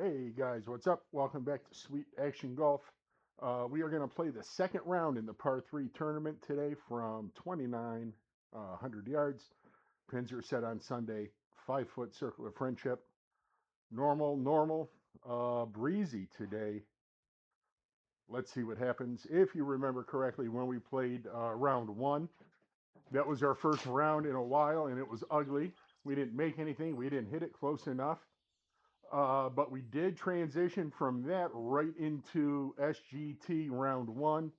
Hey guys, what's up? Welcome back to Sweet Action Golf. We are going to play the second round in the par 3 tournament today from 2,900 yards. Pins are set on Sunday. 5-foot circle of friendship. Normal, breezy today. Let's see what happens. If you remember correctly, when we played round 1, that was our first round in a while, and it was ugly. We didn't make anything. We didn't hit it close enough. But we did transition from that right into SGT round 1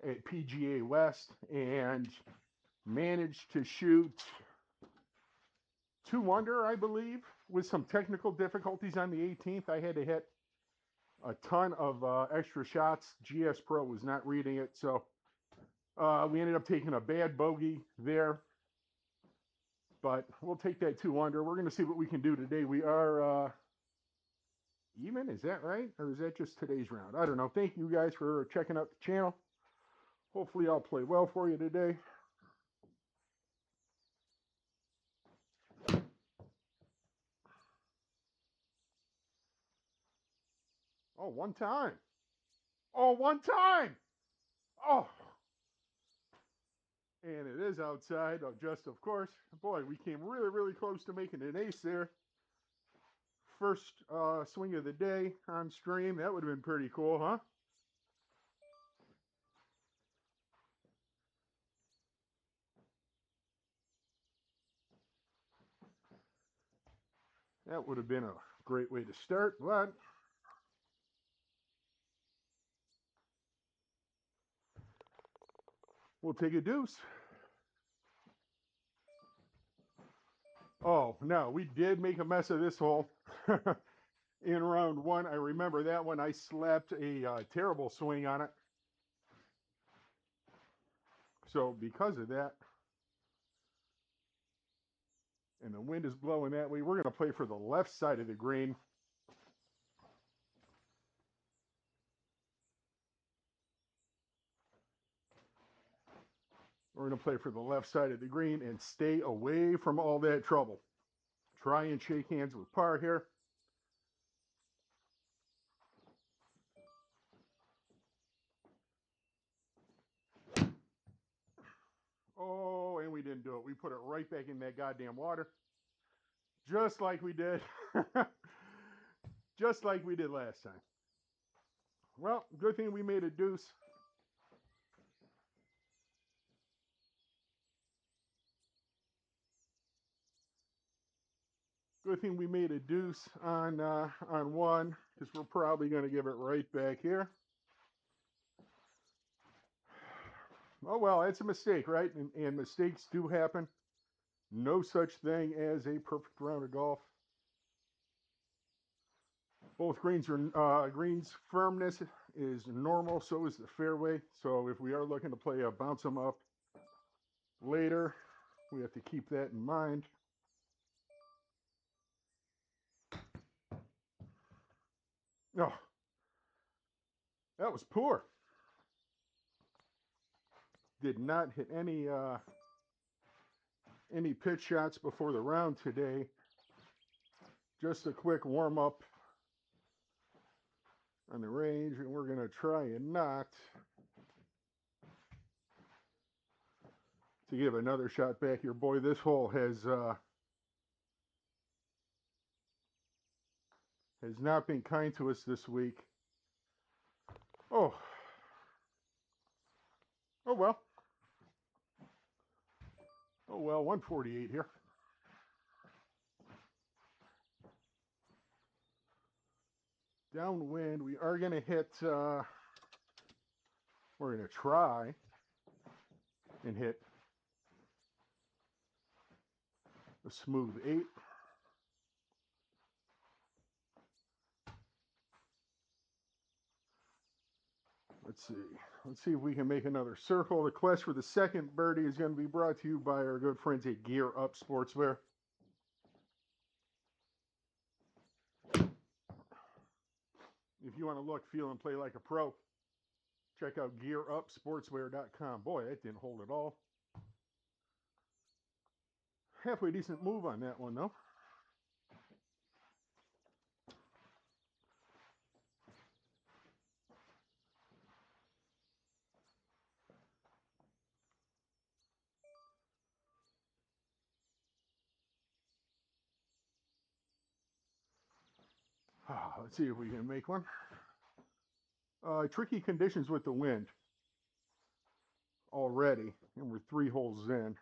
at PGA West and managed to shoot 2 under, I believe, with some technical difficulties on the 18th. I had to hit a ton of extra shots. GSPRO was not reading it, so we ended up taking a bad bogey there. But we'll take that 2 under. We're going to see what we can do today. We are even, is that right? Or is that just today's round? I don't know. Thank you guys for checking out the channel. Hopefully I'll play well for you today. Oh, one time. Oh, one time. Oh, and it is outside, just of course. Boy, we came really close to making an ace there. First swing of the day on stream. That would have been pretty cool, huh? That would have been a great way to start, but we'll take a deuce. Oh, no, we did make a mess of this hole. In round 1, I remember that one. I slapped a terrible swing on it. So because of that, and the wind is blowing that way, we're going to play for the left side of the green. We're going to play for the left side of the green and stay away from all that trouble. Try and shake hands with par here. Oh, and we didn't do it. We put it right back in that goddamn water. Just like we did. Just like we did last time. Well, good thing we made a deuce. Good thing we made a deuce on one, because we're probably going to give it right back here. Oh, well, it's a mistake, right? And mistakes do happen. No such thing as a perfect round of golf. Both greens are greens firmness is normal, so is the fairway. So if we are looking to play a bounce them up later, we have to keep that in mind. Oh, that was poor. Did not hit any pitch shots before the round today. Just a quick warm up on the range, and we're going to try and not to give another shot back here. Boy, this hole has not been kind to us this week. Oh, oh well. Oh well, 148 here. Downwind, we are going to hit, we're going to try and hit a smooth 8. Let's see if we can make another circle. The quest for the second birdie is going to be brought to you by our good friends at Gear Up Sportswear. If you want to look, feel, and play like a pro, check out gearupsportswear.com. Boy, that didn't hold at all. Halfway decent move on that one, though. Let's see if we can make one. Tricky conditions with the wind already, and we're 3 holes in.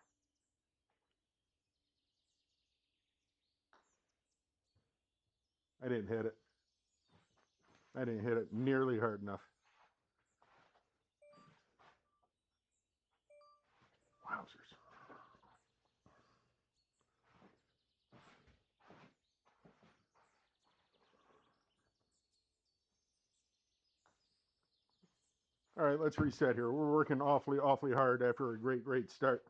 I didn't hit it. I didn't hit it nearly hard enough. Wowzers. All right, let's reset here. We're working awfully hard after a great start.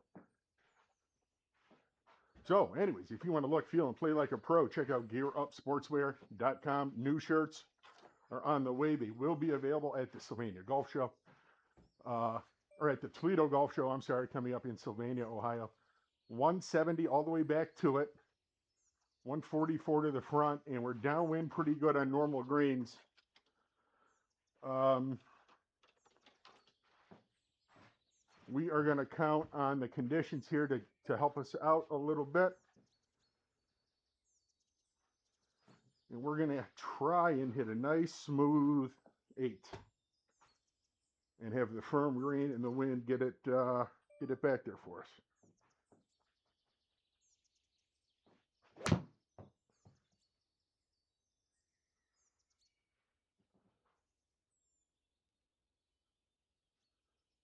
So, anyways, if you want to look, feel, and play like a pro, check out GearUpSportswear.com. New shirts are on the way. They will be available at the Sylvania Golf Show, or at the Toledo Golf Show, I'm sorry, coming up in Sylvania, Ohio. 170 all the way back to it, 144 to the front, and we're downwind pretty good on normal greens. We are going to count on the conditions here to help us out a little bit. And we're going to try and hit a nice smooth 8 and have the firm green and the wind get it back there for us.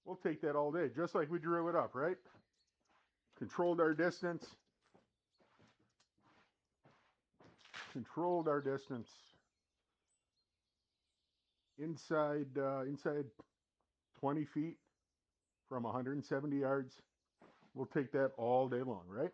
We'll take that all day, just like we drew it up, right? Controlled our distance. Controlled our distance. Inside 20 feet from 170 yards. We'll take that all day long, right?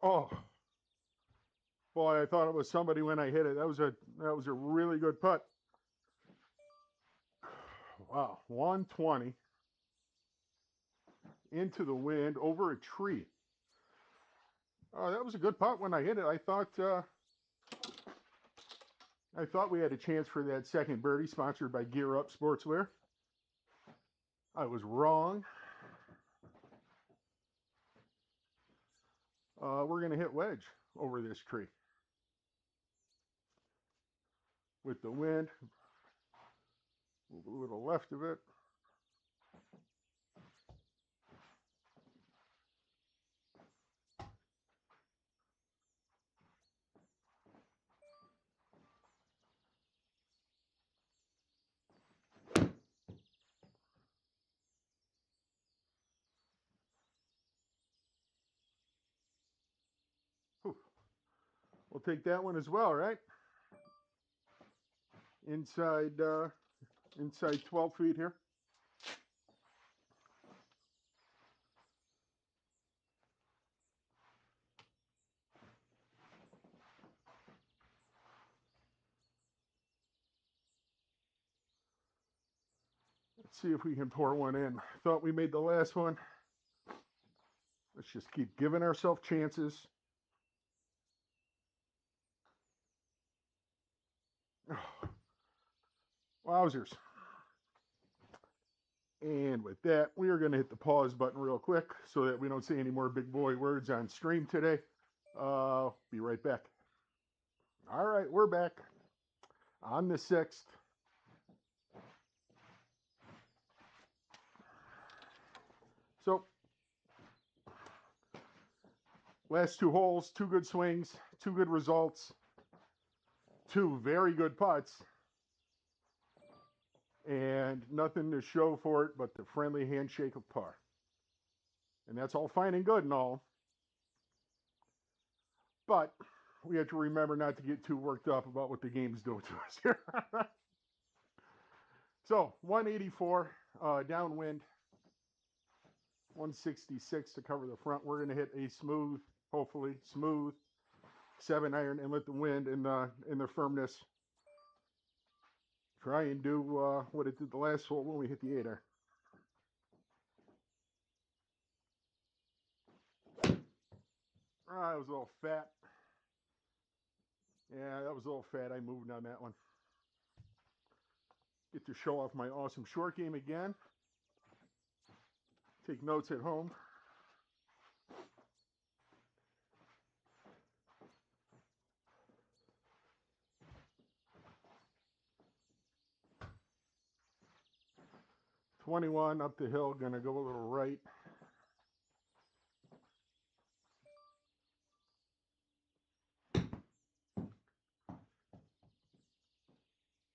Oh, boy, I thought it was somebody when I hit it. That was a really good putt. Wow, 120 into the wind over a tree. Oh, that was a good putt when I hit it. I thought we had a chance for that second birdie, sponsored by Gear Up Sportswear. I was wrong. We're going to hit wedge over this tree. With the wind, move a little left of it. Whew. We'll take that one as well, right? Inside 12 feet here. Let's see if we can pour one in. Thought we made the last one. Let's just keep giving ourselves chances. Oh, wowzers. And with that, we are going to hit the pause button real quick so that we don't say any more big boy words on stream today. Be right back. All right, we're back on the 6th. So, last 2 holes, 2 good swings, 2 good results, 2 very good putts, and nothing to show for it but the friendly handshake of par. And that's all fine and good and all, but we have to remember not to get too worked up about what the game's doing to us here. So, 184 downwind, 166 to cover the front. We're going to hit a smooth, hopefully smooth 7-iron and let the wind and the firmness Try and do what it did the last hole when we hit the 8-iron. Ah, that was a little fat. Yeah, that was a little fat. I moved on that one. Get to show off my awesome short game again. Take notes at home. .21 up the hill, gonna go a little right.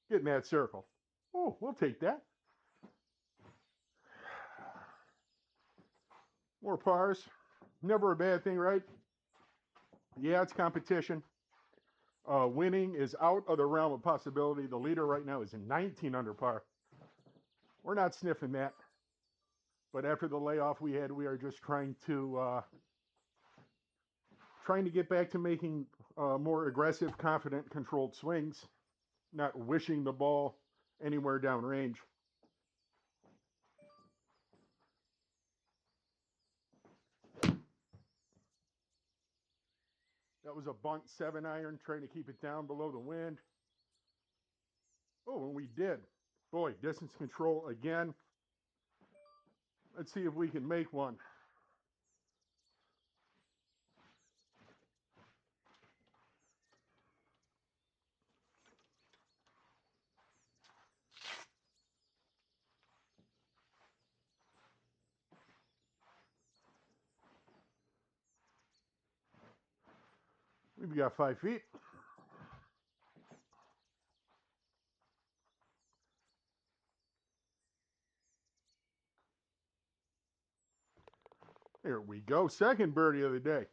Get in that circle. Oh, we'll take that. More pars. Never a bad thing, right? Yeah, it's competition. Winning is out of the realm of possibility. The leader right now is 19 under par. We're not sniffing that. But after the layoff we had, we are just trying to get back to making more aggressive, confident, controlled swings, not wishing the ball anywhere downrange. That was a bunt 7-iron, trying to keep it down below the wind. Oh, and we did. Boy, distance control again. Let's see if we can make one. We've got 5 feet. There we go. Second birdie of the day.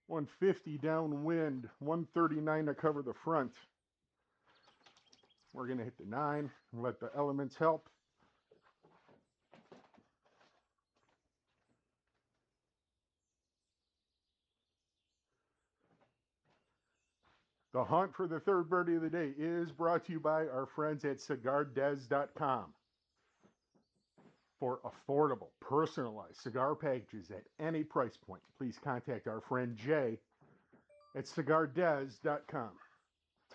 150 downwind, 139 to cover the front. We're going to hit the 9 and let the elements help. The hunt for the third birdie of the day is brought to you by our friends at yardages.com. For affordable, personalized cigar packages at any price point, please contact our friend Jay at yardages.com.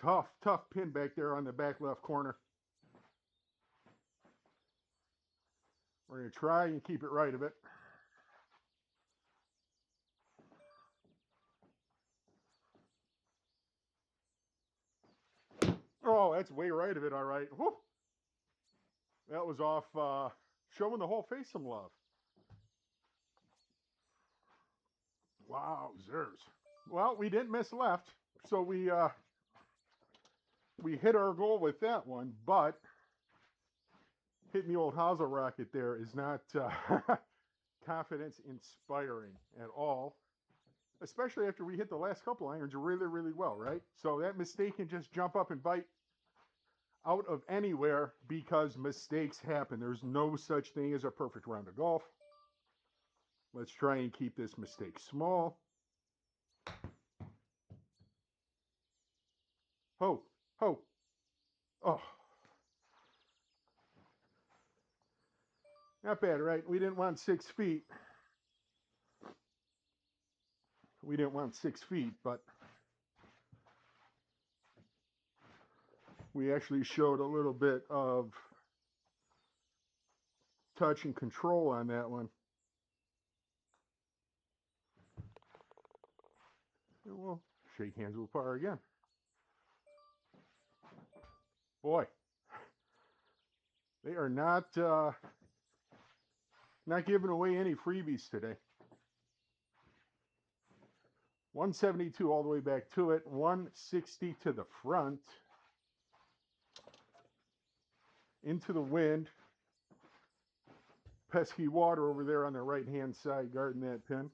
Tough pin back there on the back left corner. We're going to try and keep it right of it. Oh, that's way right of it, all right. Whew. That was off, showing the whole face some love. Wowzers. Well, we didn't miss left, so we hit our goal with that one, but hitting the old Hazel rocket there is not confidence inspiring at all, especially after we hit the last couple irons really well, right? So that mistake can just jump up and bite out of anywhere because mistakes happen. There's no such thing as a perfect round of golf. Let's try and keep this mistake small. Ho. Oh. Not bad, right? We didn't want 6 feet. We didn't want 6 feet, but we actually showed a little bit of touch and control on that one. And we'll shake hands with par again. Boy, they are not giving away any freebies today. 172 all the way back to it, 160 to the front, into the wind. Pesky water over there on the right-hand side guarding that pin.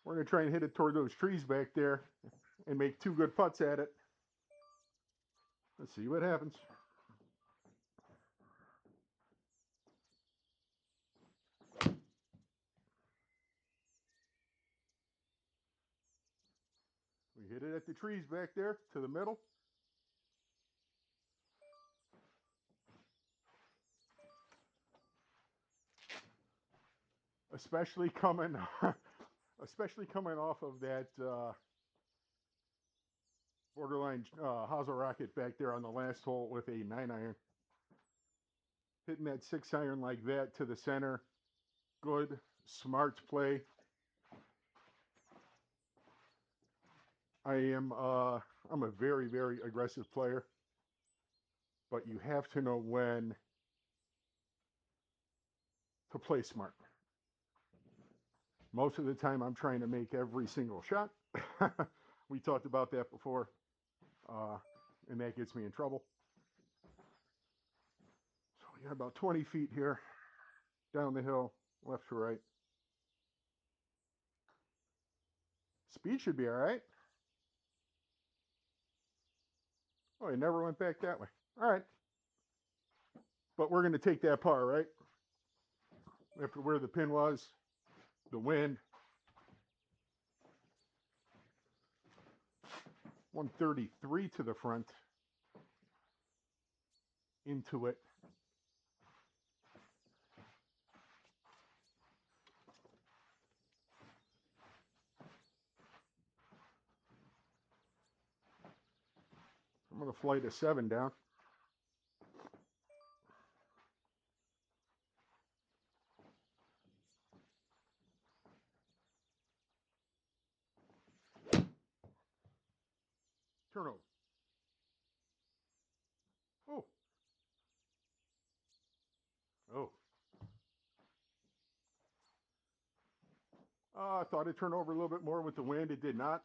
We're going to try and hit it toward those trees back there and make 2 good putts at it. Let's see what happens. We hit it at the trees back there to the middle. Especially coming off of that borderline hosel rocket back there on the last hole with a 9-iron. Hitting that 6-iron like that to the center. Good, smart play. I'm a very, very aggressive player, but you have to know when to play smart. Most of the time, I'm trying to make every single shot. We talked about that before, and that gets me in trouble. So we got about 20 feet here, down the hill, left to right. Speed should be all right. Oh, it never went back that way. All right. But we're going to take that par, right? After where the pin was, the wind. 133 to the front. Into it. I'm going to flight a 7 down. Turnover. Oh. Oh. I thought it turned over a little bit more with the wind. It did not.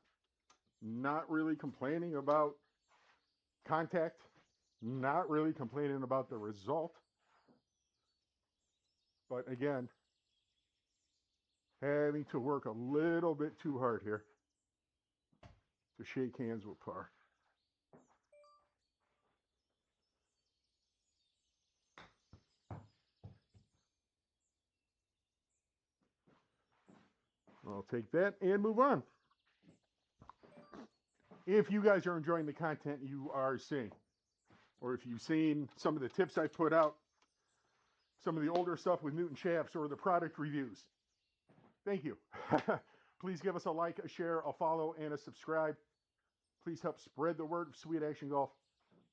Not really complaining about contact. Not really complaining about the result. But again, having to work a little bit too hard here to shake hands with par. I'll take that and move on. If you guys are enjoying the content you are seeing, or if you've seen some of the tips I put out, some of the older stuff with Newton shafts or the product reviews, thank you. Please give us a like, a share, a follow, and a subscribe. Please help spread the word of Sweet Action Golf.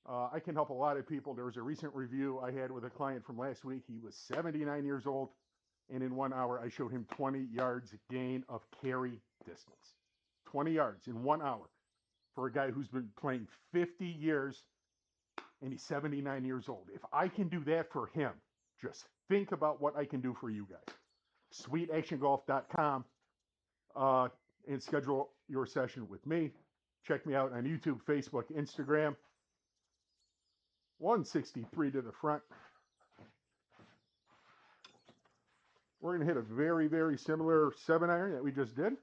I can help a lot of people. There was a recent review I had with a client from last week. He was 79 years old, and in 1 hour, I showed him 20 yards gain of carry distance. 20 yards in 1 hour for a guy who's been playing 50 years, and he's 79 years old. If I can do that for him, just think about what I can do for you guys. SweetActionGolf.com, and schedule your session with me. Check me out on YouTube, Facebook, Instagram. 163 to the front. We're going to hit a very, very similar 7-iron that we just did.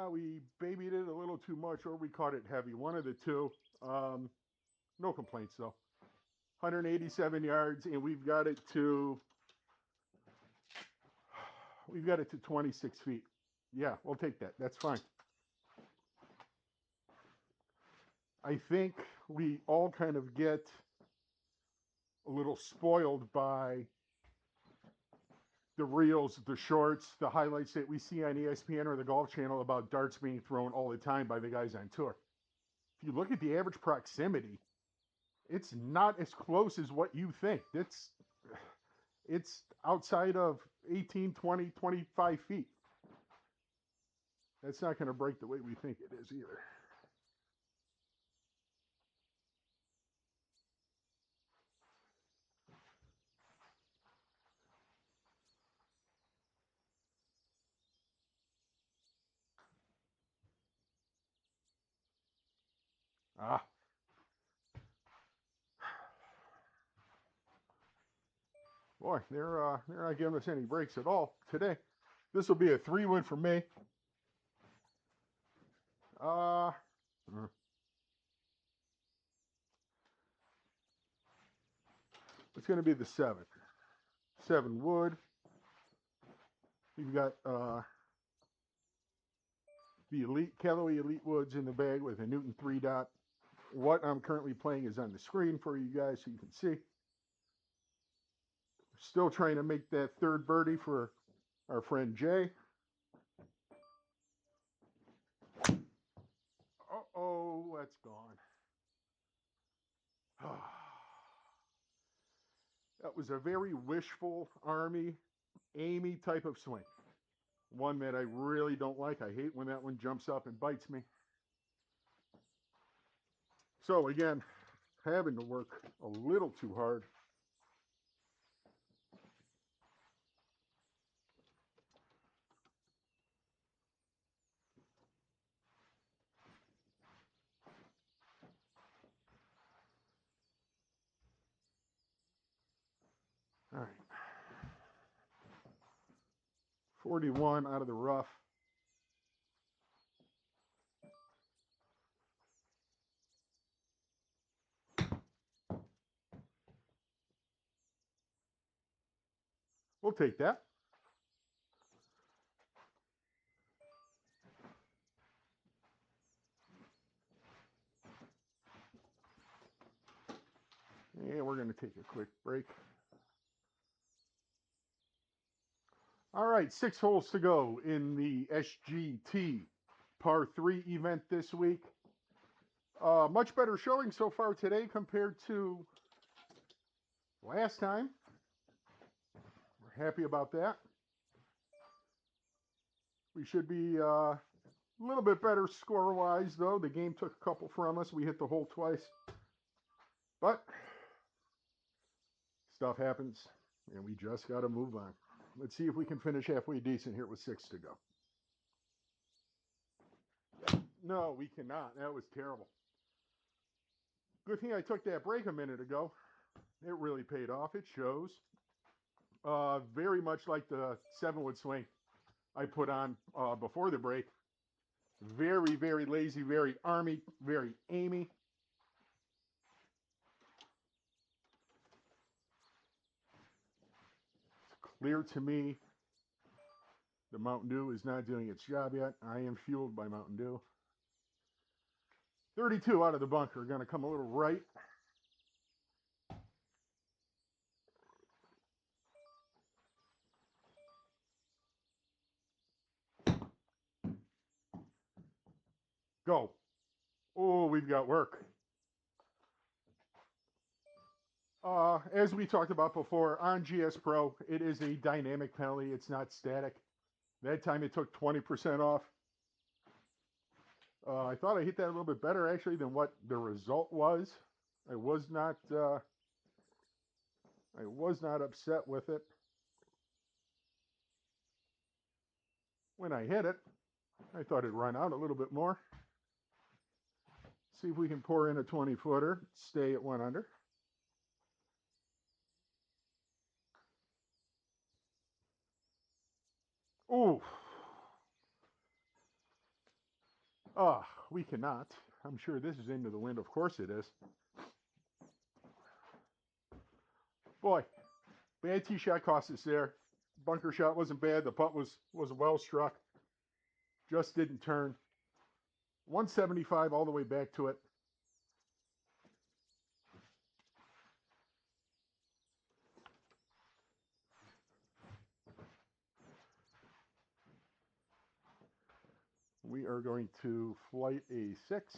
We babied it a little too much, or we caught it heavy. One of the two. No complaints, though. 187 yards, and we've got it to 26 feet. Yeah, we'll take that. That's fine. I think we all kind of get a little spoiled by the reels, the shorts, the highlights that we see on ESPN or the Golf Channel about darts being thrown all the time by the guys on tour. If you look at the average proximity, it's not as close as what you think. It's outside of 18, 20, 25 feet. That's not going to break the way we think it is either. Ah. Boy, they're not giving us any breaks at all today. This will be a 3-wood for me. Uh, it's going to be the 7. 7 wood. We've got the Elite Callaway Elite Woods in the bag with a Newton 3 dot. What I'm currently playing is on the screen for you guys so you can see. Still trying to make that third birdie for our friend Jay. Uh-oh, that's gone. That was a very wishful, army, Amy type of swing. One that I really don't like. I hate when that one jumps up and bites me. So again, having to work a little too hard. All right. 41 out of the rough. We'll take that. And we're going to take a quick break. All right, 6 holes to go in the SGT Par 3 event this week. Much better showing so far today compared to last time. We're happy about that. We should be a little bit better score-wise, though. The game took a couple from us. We hit the hole twice. But stuff happens, and we just got to move on. Let's see if we can finish halfway decent here with 6 to go. No, we cannot. That was terrible. Good thing I took that break a minute ago. It really paid off. It shows. Very much like the 7-wood swing I put on before the break. Very, very lazy, very army, very Amy. It's clear to me the Mountain Dew is not doing its job yet. I am fueled by Mountain Dew. 32 out of the bunker. Going to come a little right. Go. Oh, we've got work. As we talked about before, on GSPRO, it is a dynamic penalty. It's not static. That time it took 20% off. I thought I hit that a little bit better, actually, than what the result was. I was not upset with it when I hit it. I thought it'd run out a little bit more. See if we can pour in a 20-footer, stay at 1 under. Ooh. We cannot. I'm sure this is into the wind. Of course it is. Boy, bad tee shot cost us there. Bunker shot wasn't bad. The putt was well struck. Just didn't turn. 175 all the way back to it. We are going to flight a 6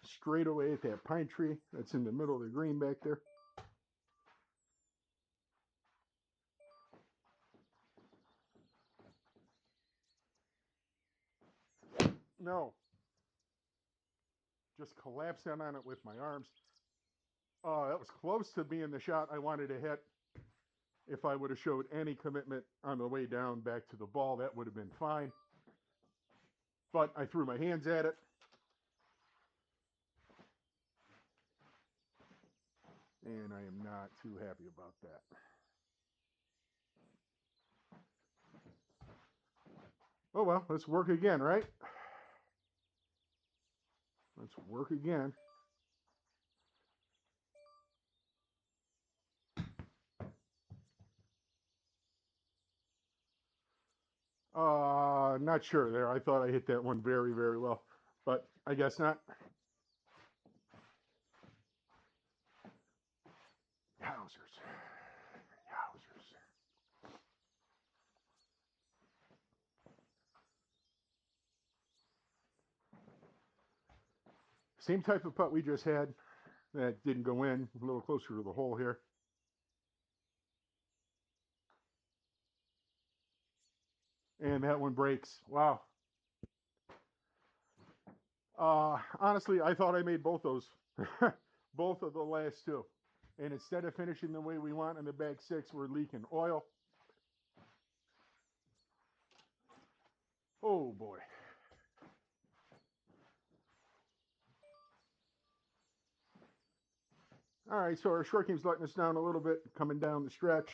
straight away at that pine tree that's in the middle of the green back there. No. Just collapsed down on it with my arms. That was close to being the shot I wanted to hit. If I would have showed any commitment on the way down back to the ball, that would have been fine. But I threw my hands at it. And I am not too happy about that. Oh well, let's work again, right? Let's work again. Not sure there. I thought I hit that one very, very well, but I guess not. Yowzers. Yowzers. Same type of putt we just had. That didn't go in. A little closer to the hole here. And that one breaks. Wow. Honestly, I thought I made both those. Both of the last two. And instead of finishing the way we want in the bag 6, we're leaking oil. Oh boy. All right, so our short game's letting us down a little bit coming down the stretch,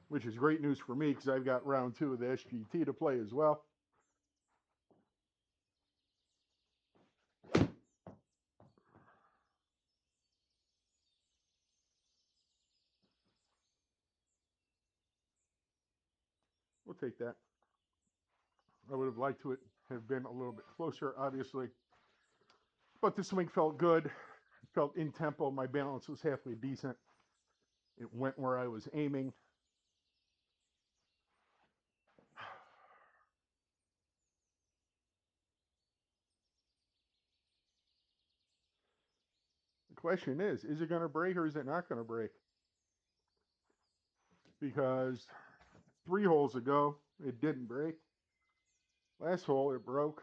which is great news for me because I've got round 2 of the SGT to play as well. We'll take that. I would have liked to have been a little bit closer, obviously. But the swing felt good. It felt in tempo. My balance was halfway decent. It went where I was aiming. The question is it going to break or is it not going to break? Because 3 holes ago, it didn't break. Last hole, it broke.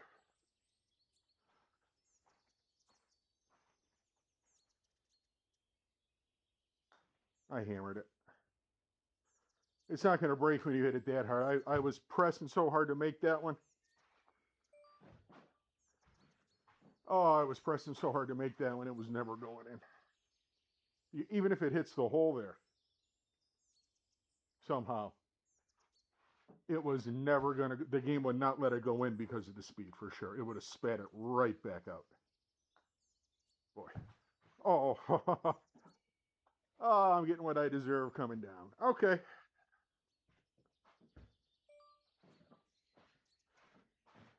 I hammered it. It's not going to break when you hit it that hard. I was pressing so hard to make that one. Oh, I was pressing so hard to make that one. It was never going in. Even if it hits the hole there, somehow, it was never going to, the game would not let it go in because of the speed for sure. It would have spat it right back out. Boy. Oh, oh, I'm getting what I deserve coming down. Okay.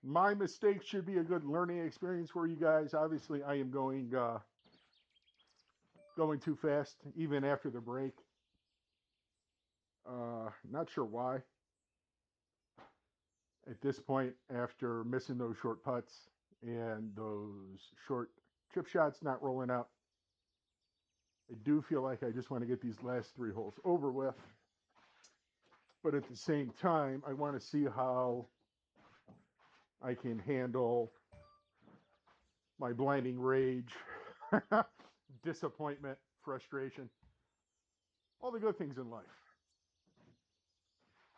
My mistake should be a good learning experience for you guys. Obviously, I am going too fast, even after the break. Not sure why. At this point, after missing those short putts and those short chip shots not rolling out, I do feel like I just want to get these last 3 holes over with. But at the same time, I want to see how I can handle my blinding rage, disappointment, frustration, all the good things in life.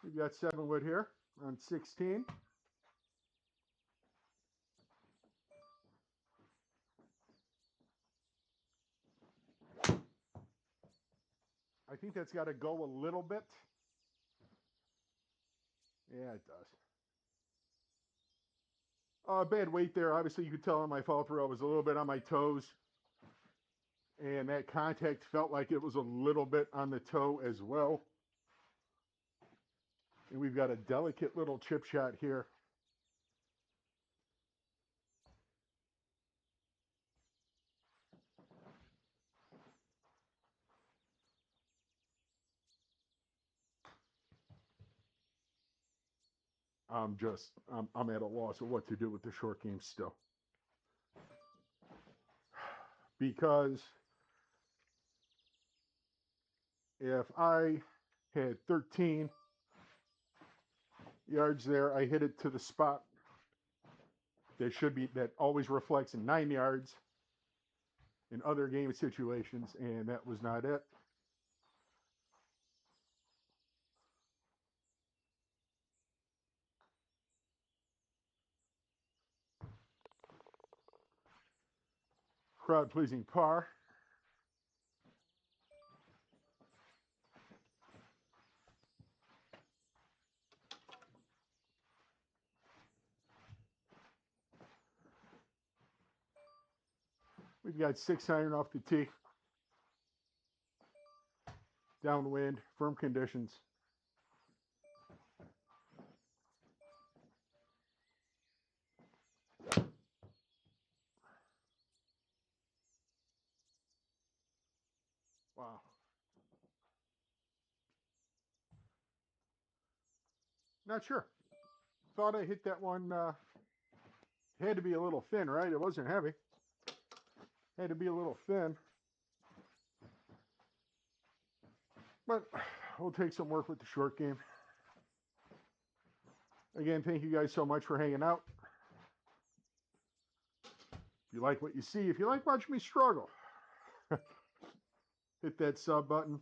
We've got 7 wood here on 16. I think that's got to go a little bit. Yeah, it does. Bad weight there. Obviously, you could tell on my fall through I was a little bit on my toes. And that contact felt like it was a little bit on the toe as well. And we've got a delicate little chip shot here. I'm at a loss of what to do with the short game still. Because if I had 13 yards there, I hit it to the spot that always reflects in 9 yards in other game situations, and that was not it. Crowd pleasing par. We've got 6-iron off the tee. Downwind, firm conditions. Wow. Not sure. Thought I hit that one. Had to be a little thin, right? It wasn't heavy. Had to be a little thin. But we'll take some work with the short game. Again, thank you guys so much for hanging out. If you like what you see, if you like watching me struggle, hit that sub button.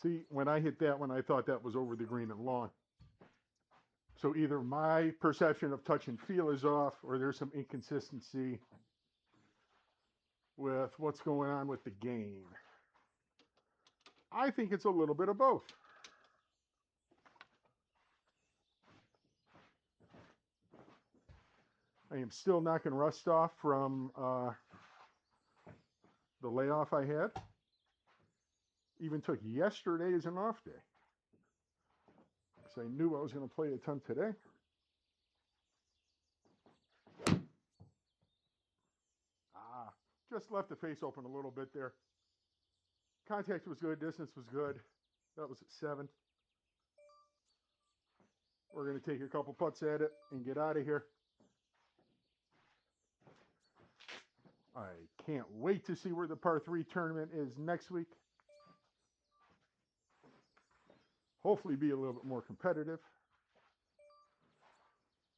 See, when I hit that one, I thought that was over the green and long. So either my perception of touch and feel is off, or there's some inconsistency with what's going on with the game. I think it's a little bit of both. I am still knocking rust off from the layoff I had. Even took yesterday as an off day, because I knew I was going to play a ton today. Just left the face open a little bit there. Contact was good, distance was good. That was at 7. We're going to take a couple putts at it and get out of here. I can't wait to see where the par 3 tournament is next week. Hopefully be a little bit more competitive.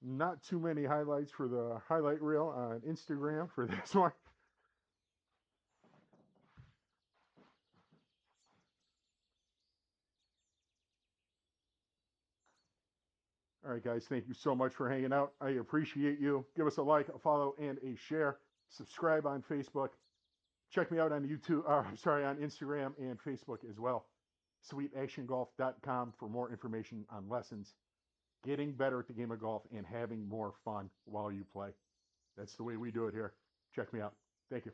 Not too many highlights for the highlight reel on Instagram for this one. All right, guys, thank you so much for hanging out. I appreciate you. Give us a like, a follow, and a share. Subscribe on Facebook. Check me out on YouTube. On Instagram and Facebook as well. SweetActionGolf.com for more information on lessons, getting better at the game of golf, and having more fun while you play. That's the way we do it here. Check me out. Thank you.